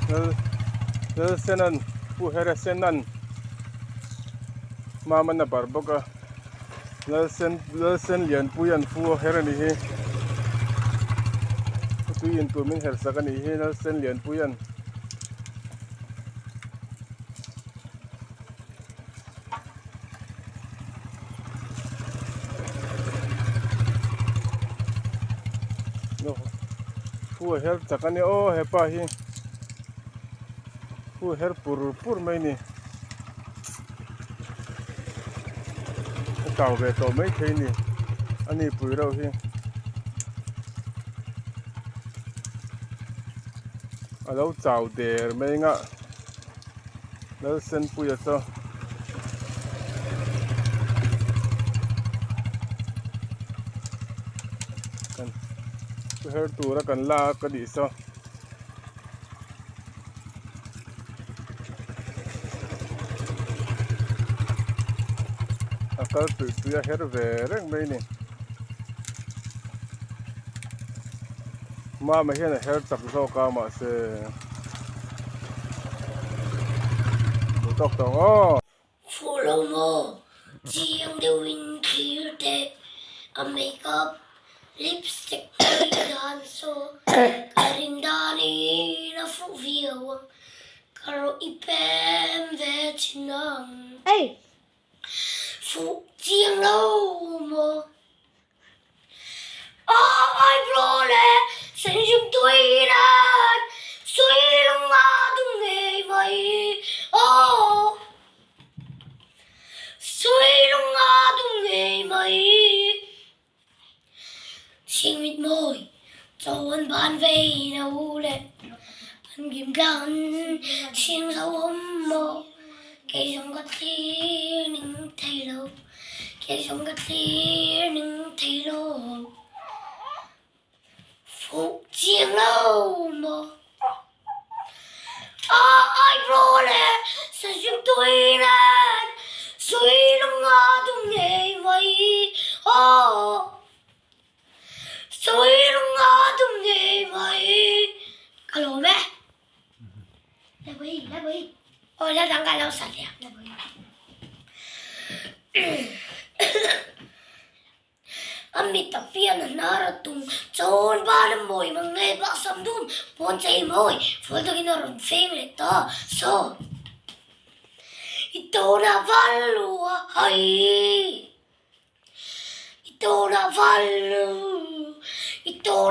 lal senan pu hera senan mama na barboka lal sen lian pu yan fu hera ni hi tu in tu min her sakani hi lal sen lian pu yan no fu her sakani o hepa hi fu her pur mai ni tàu về tổ mấy thế ni anh đi bùi đâu hi ở đâu tàu để mấy ngã đâu sen bùi ở sao cần cái hết tù ra cần la cái gì sao akal tu ya her vereng mai ni ma ma hian her tak zo ka ma se bu tok tong o follow mo chiang the win clear te a makeup lipstick dan so karindani na fu view karo ipem ve chinang Ê, phụ chiang lâu mà ai bro lệ sinh chúng tôi đàn suy lòng ngã tung nghề mây suy lòng ngã tung nghề mây xin mịt môi cho anh ban về đâu lệ anh kiếm đàn xin sâu ấm mơ cái dòng gắt khi những thay lâu cái dòng gắt khi những thay lâu phụ chiếng lâu mà ai bro lệ sẽ giúp tôi lên suy lòng ngã tung nghề mây suy lòng ngã tung nghề mây alo mẹ là bì ôi là đang cái lâu sạch đẹp là bì ami tapian na naratung chon ba na moy mangai ba samdun pon chai moy fol to ginaron feng le ta so ito na valu hai ito na valu ito